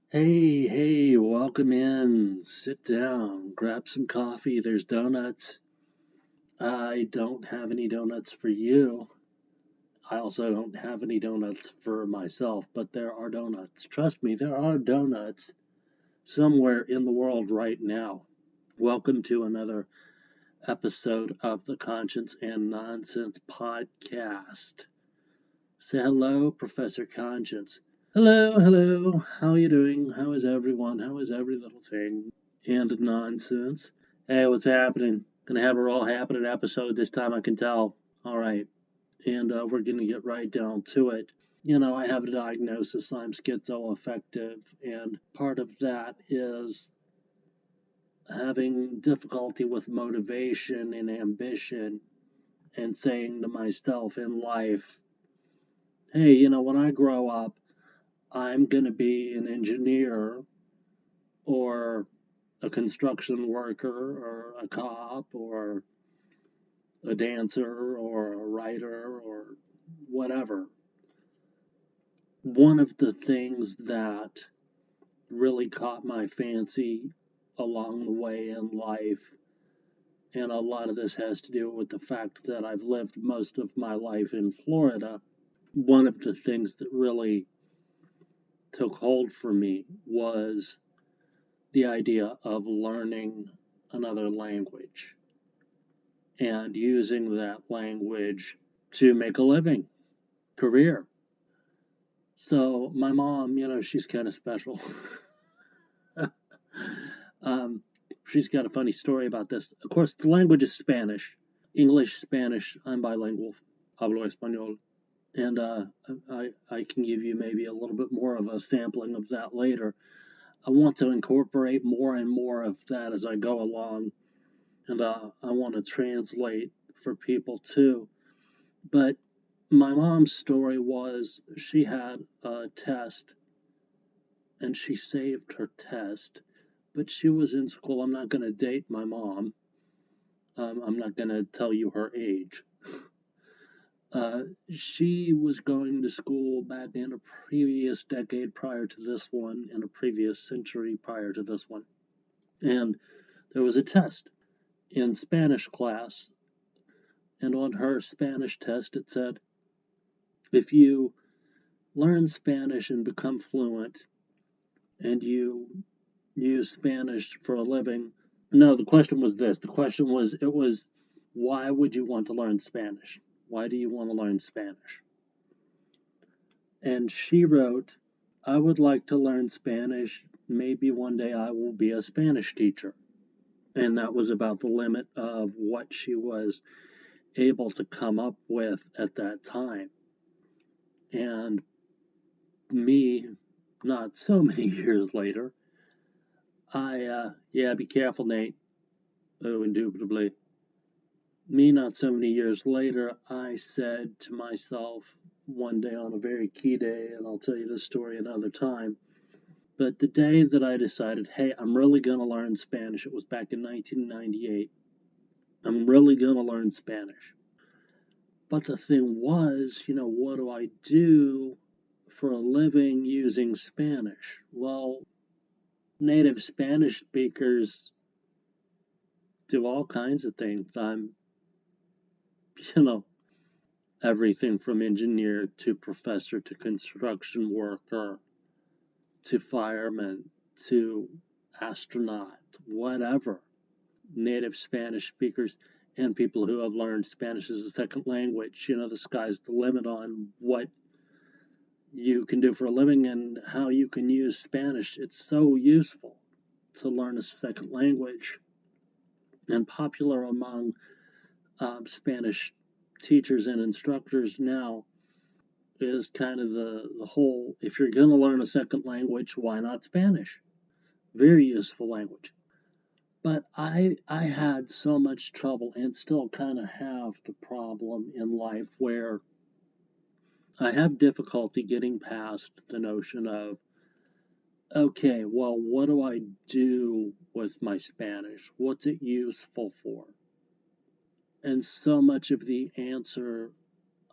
Hey, welcome in. Sit down, grab some coffee. There's donuts. I don't have any donuts for you. I also don't have any donuts for myself, but there are donuts. Trust me, there are donuts somewhere in the world right now. Welcome to another episode of the Conscience and Nonsense podcast. Say hello, Professor Conscience. Hello. How are you doing? How is everyone? How is every little thing? And nonsense. Hey, what's happening? Gonna have a all happening episode this time, I can tell. All right, and we're gonna get right down to it. I have a diagnosis. I'm schizoaffective, and part of that is having difficulty with motivation and ambition, and saying to myself in life, hey, when I grow up, I'm gonna be an engineer or a construction worker or a cop or a dancer or a writer or whatever. One of the things that really caught my fancy along the way in life, and a lot of this has to do with the fact that I've lived most of my life in Florida, one of the things that really took hold for me was the idea of learning another language and using that language to make a living, career. So my mom, she's kind of special. um, she's got a funny story about this. Of course, the language is Spanish, English, Spanish. I'm bilingual, hablo español, and I can give you maybe a little bit more of a sampling of that later. I want to incorporate more and more of that as I go along, and I want to translate for people too. But my mom's story was she had a test and she saved her test, but she was in school. I'm not going to date my mom. I'm not going to tell you her age. She was going to school back in a previous decade prior to this one, in a previous century prior to this one. And there was a test in Spanish class. And on her Spanish test, it said, if you learn Spanish and become fluent, and you use Spanish for a living. No, the question was this. It was, why would you want to learn Spanish? Why do you want to learn Spanish? And she wrote, I would like to learn Spanish. Maybe one day I will be a Spanish teacher. And that was about the limit of what she was able to come up with at that time. And me, not so many years later, yeah, be careful, Nate. Oh, indubitably. Me, not so many years later, I said to myself one day on a very key day, and I'll tell you this story another time, but the day that I decided, hey, I'm really going to learn Spanish, it was back in 1998. I'm really going to learn Spanish. But the thing was, what do I do for a living using Spanish? Well, native Spanish speakers do all kinds of things. I'm, you know, everything from engineer to professor to construction worker to fireman to astronaut, whatever. Native Spanish speakers and people who have learned Spanish as a second language, the sky's the limit on what you can do for a living and how you can use Spanish. It's so useful to learn a second language and popular among Spanish teachers and instructors now is kind of the whole, if you're going to learn a second language, why not Spanish? Very useful language. But I had so much trouble and still kind of have the problem in life where I have difficulty getting past the notion of, okay, well, what do I do with my Spanish? What's it useful for? And so much of the answer,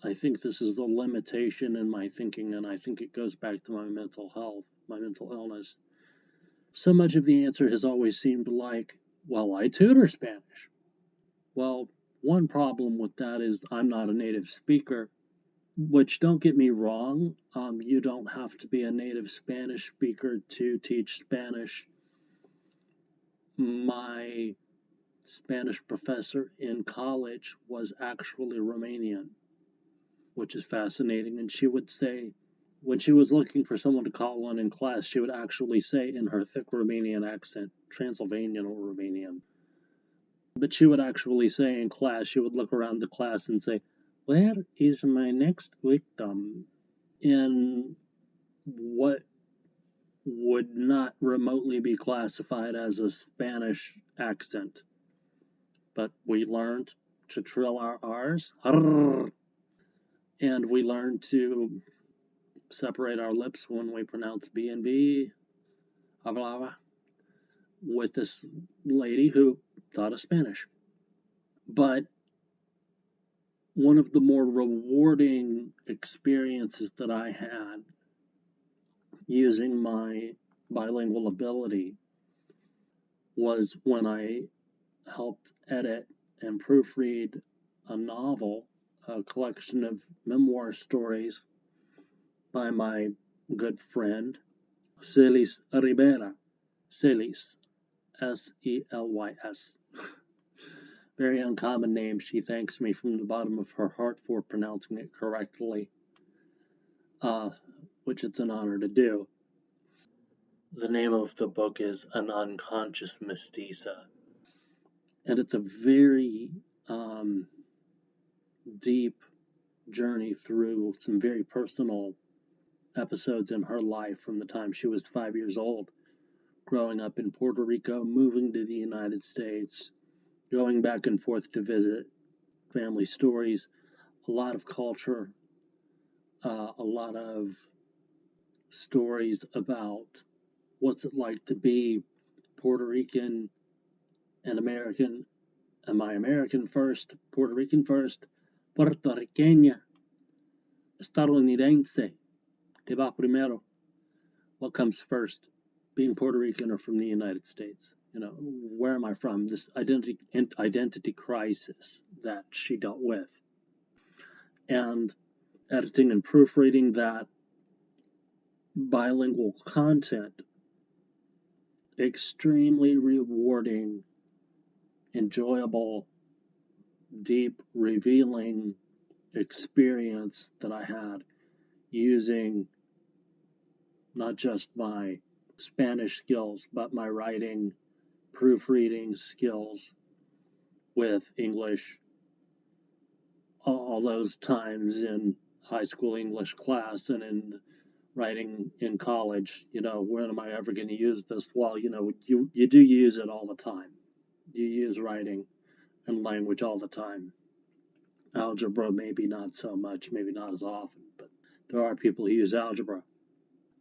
I think this is a limitation in my thinking, and I think it goes back to my mental health, my mental illness, so much of the answer has always seemed like, well, I tutor Spanish. Well, one problem with that is I'm not a native speaker, which, don't get me wrong, you don't have to be a native Spanish speaker to teach Spanish. My Spanish professor in college was actually Romanian, which is fascinating. And she would say, when she was looking for someone to call on in class, she would actually say in her thick Romanian accent, Transylvanian or Romanian, but she would actually say in class, she would look around the class and say, "Where is my next victim?" In what would not remotely be classified as a Spanish accent. But we learned to trill our R's, and we learned to separate our lips when we pronounce B and B, with this lady who taught us Spanish. But one of the more rewarding experiences that I had using my bilingual ability was when I helped edit and proofread a novel, a collection of memoir stories by my good friend Celis Rivera. Celis, Selys. Very uncommon name. She thanks me from the bottom of her heart for pronouncing it correctly, which it's an honor to do. The name of the book is An Unconscious Mestiza, and it's a very deep journey through some very personal episodes in her life from the time she was 5 years old, growing up in Puerto Rico, moving to the United States, going back and forth to visit, family stories, a lot of culture, a lot of stories about what's it like to be Puerto Rican and American. Am I American first, Puerto Rican first, Puertorriqueña, estadounidense, que va primero? What comes first, being Puerto Rican or from the United States? Where am I from? This identity crisis that she dealt with. And editing and proofreading that bilingual content, extremely rewarding, enjoyable, deep, revealing experience that I had using not just my Spanish skills, but my writing, proofreading skills with English. All those times in high school English class and in writing in college, when am I ever going to use this? Well, you do use it all the time. You use writing and language all the time. Algebra, maybe not so much, maybe not as often, but there are people who use algebra.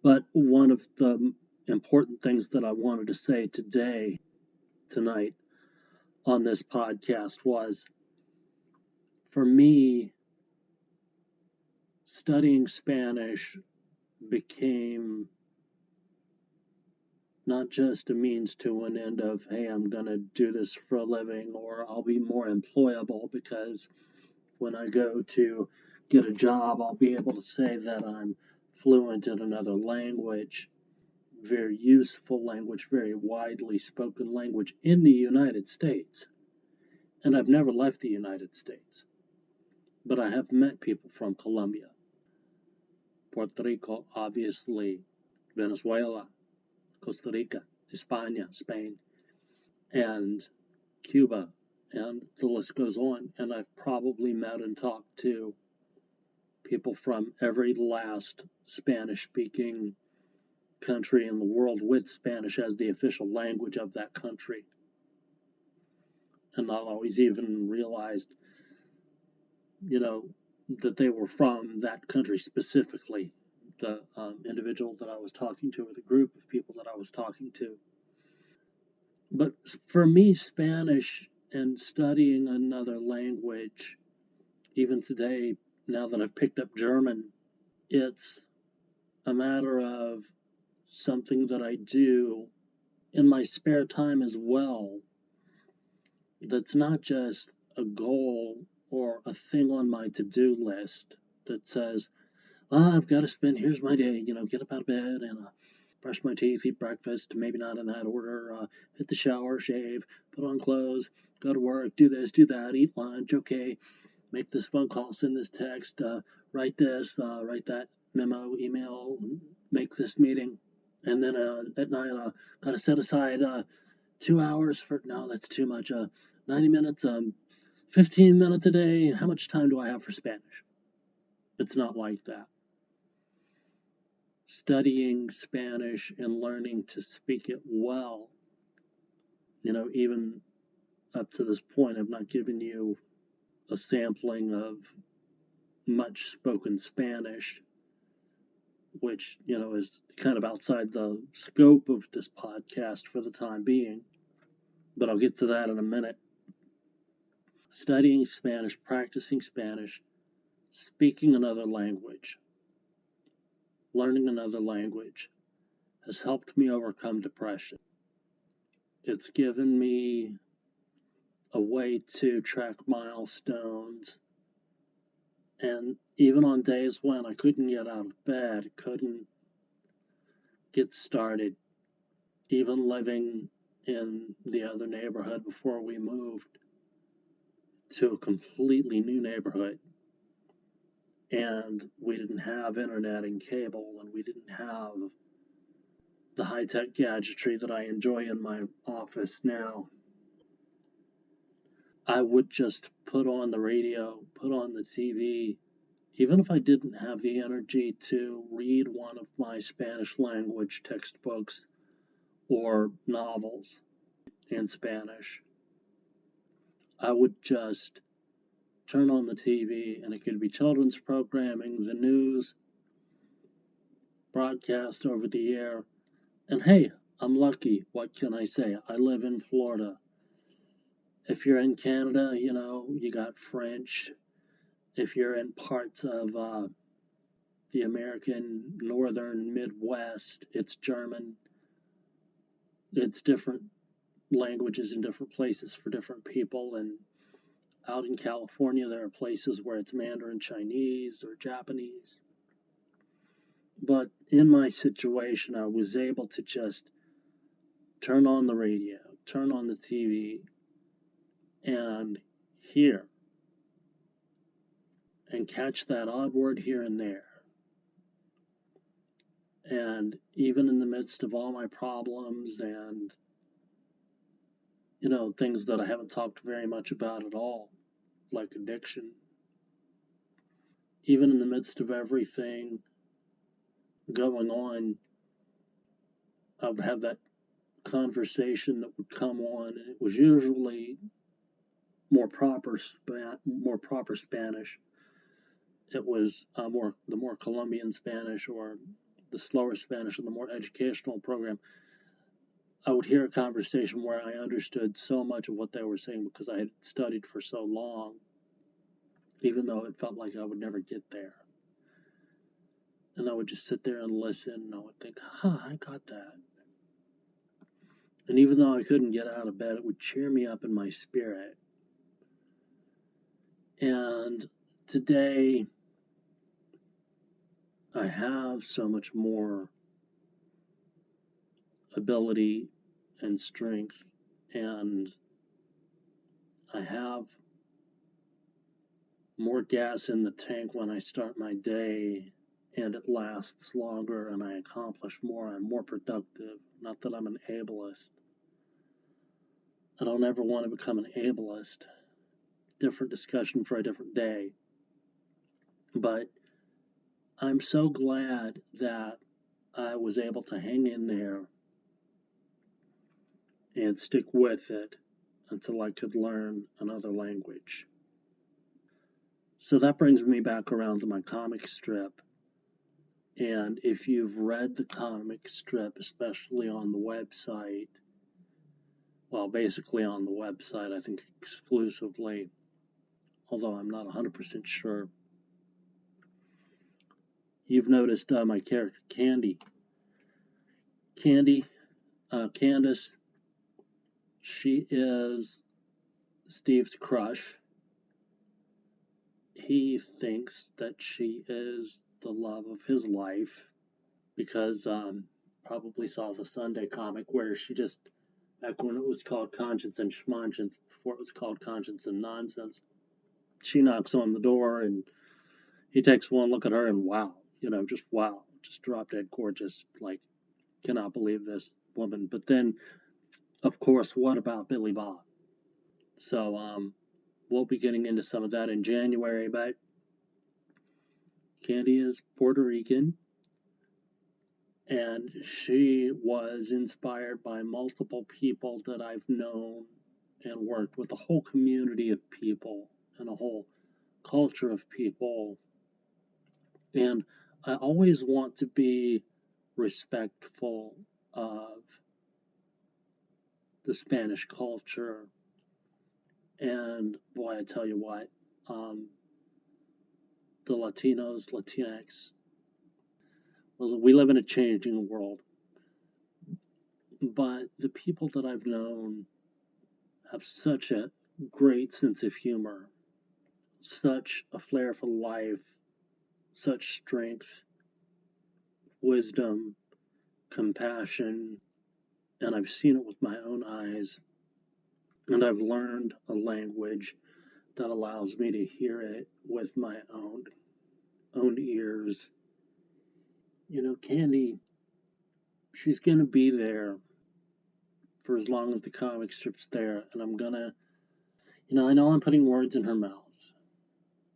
But one of the important things that I wanted to say tonight, on this podcast was, for me, studying Spanish became not just a means to an end of, hey, I'm going to do this for a living, or I'll be more employable because when I go to get a job, I'll be able to say that I'm fluent in another language, very useful language, very widely spoken language in the United States. And I've never left the United States, but I have met people from Colombia, Puerto Rico, obviously, Venezuela, Costa Rica, España, Spain, and Cuba, and the list goes on. And I've probably met and talked to people from every last Spanish-speaking country in the world with Spanish as the official language of that country. And not always even realized, that they were from that country specifically, the individual that I was talking to, or the group of people that I was talking to. But for me, Spanish and studying another language, even today, now that I've picked up German, it's a matter of something that I do in my spare time as well, that's not just a goal or a thing on my to-do list that says, I've got to spend, here's my day, get up out of bed and brush my teeth, eat breakfast, maybe not in that order, hit the shower, shave, put on clothes, go to work, do this, do that, eat lunch, okay, make this phone call, send this text, write this, write that memo, email, make this meeting. And then at night, got to set aside 2 hours for, no, that's too much, 90 minutes, 15 minutes a day. How much time do I have for Spanish? It's not like that. Studying Spanish and learning to speak it well, even up to this point, I've not given you a sampling of much spoken Spanish, which, is kind of outside the scope of this podcast for the time being, but I'll get to that in a minute. Studying Spanish, practicing Spanish, speaking another language, learning another language has helped me overcome depression. It's given me a way to track milestones, and even on days when I couldn't get out of bed, couldn't get started, even living in the other neighborhood before we moved to a completely new neighborhood, and we didn't have internet and cable, and we didn't have the high-tech gadgetry that I enjoy in my office now. I would just put on the radio, put on the TV, even if I didn't have the energy to read one of my Spanish language textbooks or novels in Spanish. I would just turn on the TV, and it could be children's programming, the news, broadcast over the air. And hey, I'm lucky. What can I say? I live in Florida. If you're in Canada, you got French. If you're in parts of the American northern Midwest, it's German. It's different languages in different places for different people. And out in California, there are places where it's Mandarin Chinese or Japanese. But in my situation, I was able to just turn on the radio, turn on the TV, and hear and catch that odd word here and there. And even in the midst of all my problems and, things that I haven't talked very much about at all, like addiction, even in the midst of everything going on, I would have that conversation that would come on, and it was usually more proper Spanish. It was the more Colombian Spanish or the slower Spanish and the more educational program. I would hear a conversation where I understood so much of what they were saying because I had studied for so long, even though it felt like I would never get there. And I would just sit there and listen, and I would think, I got that. And even though I couldn't get out of bed, it would cheer me up in my spirit. And today, I have so much more ability and strength, and I have more gas in the tank when I start my day, and it lasts longer, and I accomplish more. I'm more productive. Not that I'm an ableist. I don't ever want to become an ableist. Different discussion for a different day. But I'm so glad that I was able to hang in there and stick with it until I could learn another language. So that brings me back around to my comic strip. And if you've read the comic strip, especially on the website, well, basically on the website, I think exclusively, although I'm not 100% sure, you've noticed my character Candy. Candace, she is Steve's crush. He thinks that she is the love of his life because probably saw the Sunday comic where she just, back when it was called Conscience and Schmonscience, before it was called Conscience and Nonsense, she knocks on the door and he takes one look at her and wow, just wow, just drop dead gorgeous. Like, cannot believe this woman. But then, of course, what about Billy Bob? So we'll be getting into some of that in January, but Candy is Puerto Rican, and she was inspired by multiple people that I've known and worked with, a whole community of people and a whole culture of people. And I always want to be respectful of the Spanish culture. And boy, I tell you what, the Latinos, Latinx, well, we live in a changing world. But the people that I've known have such a great sense of humor, such a flair for life, such strength, wisdom, compassion, and I've seen it with my own eyes. And I've learned a language that allows me to hear it with my own ears. Candy, she's gonna be there for as long as the comic strip's there, and I'm gonna, I know I'm putting words in her mouth,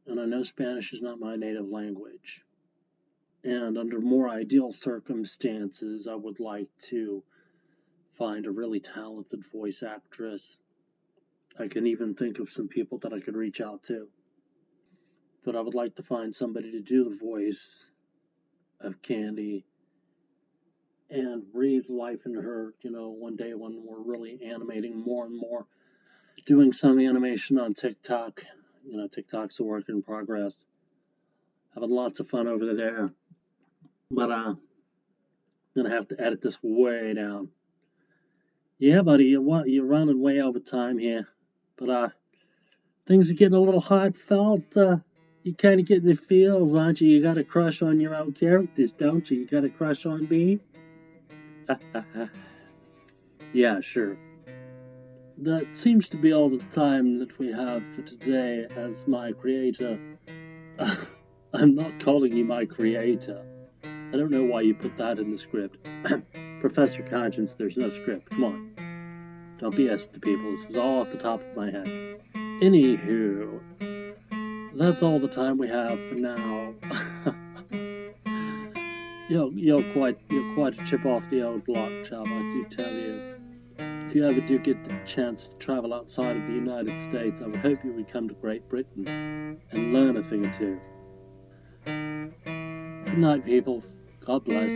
and I know Spanish is not my native language. And under more ideal circumstances, I would like to find a really talented voice actress. I can even think of some people that I could reach out to. But I would like to find somebody to do the voice of Candy and breathe life into her, one day when we're really animating more and more. Doing some animation on TikTok. TikTok's a work in progress. Having lots of fun over there. But I'm gonna have to edit this way down. Yeah, buddy, you're running way over time here. But things are getting a little heartfelt. You kind of getting the feels, aren't you? You got a crush on your own characters, don't you? You got a crush on me? Yeah, sure. That seems to be all the time that we have for today as my creator. I'm not calling you my creator. I don't know why you put that in the script. Professor Conscience, there's no script. Come on. Don't BS the people. This is all off the top of my head. Anywho, that's all the time we have for now. You're quite a chip off the old block, chap, I do tell you. If you ever do get the chance to travel outside of the United States, I would hope you would come to Great Britain and learn a thing or two. Good night, people. God bless.